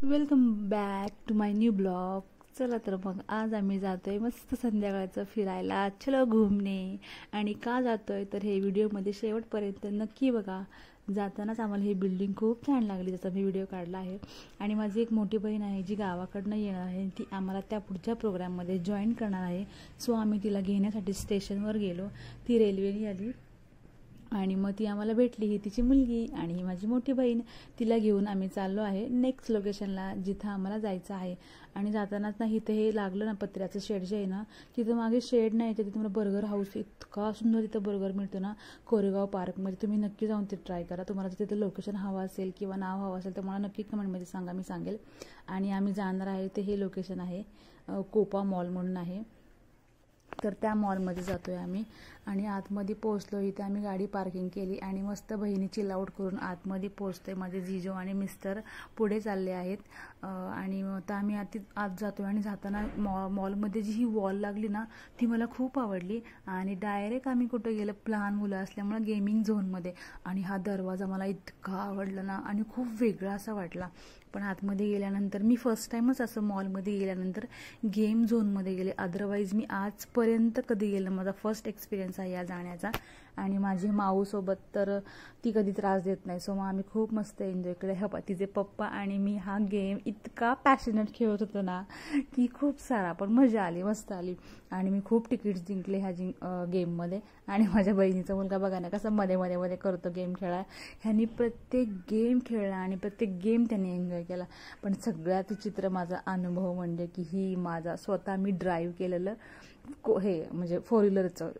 Welcome back to my new blog. चला तर मग आज आम्ही जातोय मस्त संध्याकाळचं फिरायला. चलो घुमणे. आणि का जातोय तर हे व्हिडिओमध्ये शेवटपर्यंत नक्की बघा. जातानाच आम्हाला ही बिल्डिंग खूप छान लागली, त्याचा मी व्हिडिओ काढला आहे. आणि माझी एक मोठी बहीण आहे जी गावाकडनं येणार आहे, ती आम्हाला त्या पुढच्या प्रोग्राममध्ये जॉईन करणार आहे. सो आम्ही तिला घेण्यासाठी स्टेशनवर गेलो. ती रेल्वेने आली आणि मग ती आम्हाला भेटली. ही तिची मुलगी आणि ही माझी मोठी बहीण. तिला घेऊन आम्ही चाललो आहे नेक्स्ट लोकेशनला, जिथं आम्हाला जायचं आहे. आणि जातानाच ना इथं हे लागलं ना पत्र्याचं शेड जे आहे ना, तिथं मागे शेड नाही, तर तिथं मला बर्गर हाऊस, इतका सुंदर तिथं बर्गर मिळतो ना कोरेगाव पार्कमध्ये. तुम्ही नक्की जाऊन ते ट्राय करा. तुम्हाला तिथं लोकेशन हवं असेल किंवा नाव हवं असेल तर मला नक्की कमेंटमध्ये सांगा, मी सांगेल. आणि आम्ही जाणार आहे ते हे लोकेशन आहे कोपा मॉल म्हणून आहे. तर त्या मॉलमध्ये जातो आहे आम्ही. आणि आतमध्ये पोहोचलो. इथे आम्ही गाडी पार्किंग केली आणि मस्त बहिणी चिल आऊट करून आतमध्ये पोहोचतो आहे. माझे जिजो आणि मिस्टर पुढे चालले आहेत. आणि आता आम्ही आत जातो आहे. आणि जाताना मॉलमध्ये जी ही वॉल लागली ना, ती मला खूप आवडली. आणि डायरेक्ट आम्ही कुठं गेलं, लहान मुलं असल्यामुळं गेमिंग झोनमध्ये. आणि हा दरवाजा मला इतका आवडला ना, आणि खूप वेगळा असा वाटला. पण आतमध्ये गेल्यानंतर मी फर्स्ट टाईमच असं मॉलमध्ये गेल्यानंतर गेम झोनमध्ये गेले. अदरवाईज मी आजपर्यंत कधी गेलं, माझा फर्स्ट एक्सपिरियन्स आहे या जाण्याचा. आणि माझी माऊसोबत तर ती कधी त्रास देत नाही, सो मग आम्ही खूप मस्त एन्जॉय केलं. तिचे पप्पा आणि मी हा गेम इतका पॅशनेट खेळत होतो ना की खूप सारा, पण मजा आली, मस्त आली. आणि मी खूप तिकीट्स जिंकले ह्या गेममध्ये. आणि माझ्या बहिणीचा मुलगा बघा ना कसं मध्ये मध्ये मध्ये करतो गेम खेळायला. ह्यांनी प्रत्येक गेम खेळला आणि प्रत्येक गेम त्यांनी एन्जॉय केला. पण सगळ्यात विचित्र माझा अनुभव म्हणजे की ही माझा स्वतः मी ड्राईव्ह केलेलं हे म्हणजे 4 व्हीलरचं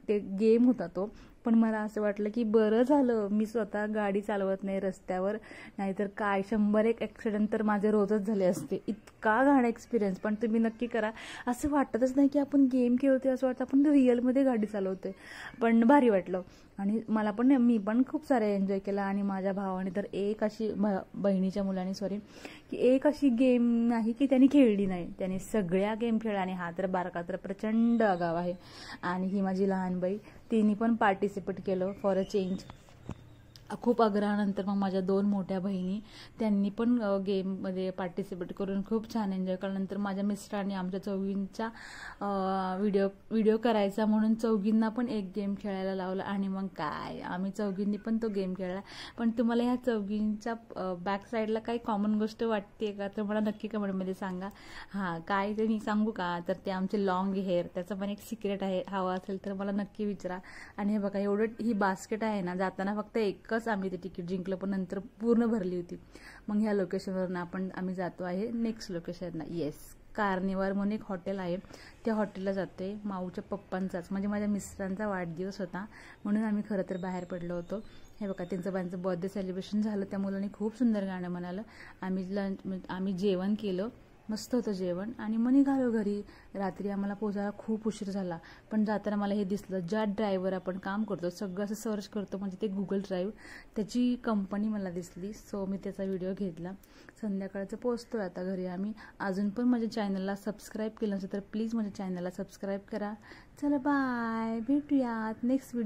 ते गेम होता तो. पण मला असं वाटलं की बरं झालं मी स्वतः गाडी चालवत नाही रस्त्यावर, नाहीतर काय 100 ॲक्सिडेंट तर माझे रोजच झाले असते. इतका घाण एक्सपिरियन्स. पण तुम्ही नक्की करा. असं वाटतच नाही की आपण गेम खेळतोय, असं वाटतं आपण रिअलमध्ये गाडी चालवतोय. पण भारी वाटलं. आणि मी पण खूप सारे एन्जॉय केला. आणि माझ्या भावाने तर एक अशी बहिणीच्या मुलाने की एक अशी गेम नाही की त्यांनी खेळली नाही, त्याने सगळ्या गेम खेळल्या. आणि हा तर बारका तर प्रचंड आगाव आहे. आणि ही माझी लहान बाई, तिने पण पार्टिसिपेट केलं फॉर अ चेंज. खूप आग्रहानंतर मग माझ्या 2 मोठ्या बहिणी त्यांनी पण गेममध्ये पार्टिसिपेट करून खूप छान एन्जॉय केल्यानंतर माझ्या मिस्टरांनी आमच्या चौघींचा व्हिडिओ करायचा म्हणून चौघींना पण एक गेम खेळायला लावला. आणि मग काय आम्ही चौघींनी पण तो गेम खेळला. पण तुम्हाला ह्या चौघींच्या बॅक साईडला काही कॉमन गोष्ट वाटते का, तर मला नक्की कमेंटमध्ये सांगा. हां, काय ते मी सांगू का, तर ते आमचे लॉंग हेअर, त्याचं पण एक सिक्रेट आहे. हवा असेल तर मला नक्की विचारा. आणि हे बघा एवढं ही बास्केट आहे ना, जाताना फक्त एकच आम्ही ते तिकीट जिंकलं, पण नंतर पूर्ण भरली होती. मग ह्या लोकेशनवरून आम्ही जातो आहे नेक्स्ट लोकेशनला. येस, कार्निवल म्हणून एक हॉटेल आहे, त्या हॉटेलला जातोय. माऊच्या पप्पांचाच म्हणजे माझ्या मिस्टरांचा वाढदिवस होता म्हणून आम्ही खरं तर बाहेर पडलो होतो. हे बघा त्यांचं बर्थडे सेलिब्रेशन झालं. त्या मुलाने खूप सुंदर गाणं म्हणालं. आम्ही जेवण केलं, मस्त होतं जेवण. आणि मग निघालो घरी. रात्री आम्हाला पोचायला खूप उशीर झाला. पण जाताना मला हे दिसलं, ज्या ड्राईव्हवर आपण काम करतो सगळं असं सर्च करतो म्हणजे ते गुगल ड्राईव्ह, त्याची कंपनी मला दिसली. सो मी त्याचा व्हिडिओ घेतला. संध्याकाळचं पोचतो आता घरी आम्ही. अजून पण माझ्या चॅनलला सबस्क्राईब केलं नसेल तर प्लीज माझ्या चॅनलला सबस्क्राईब करा. चला बाय, भेटूयात नेक्स्ट व्हिडिओ.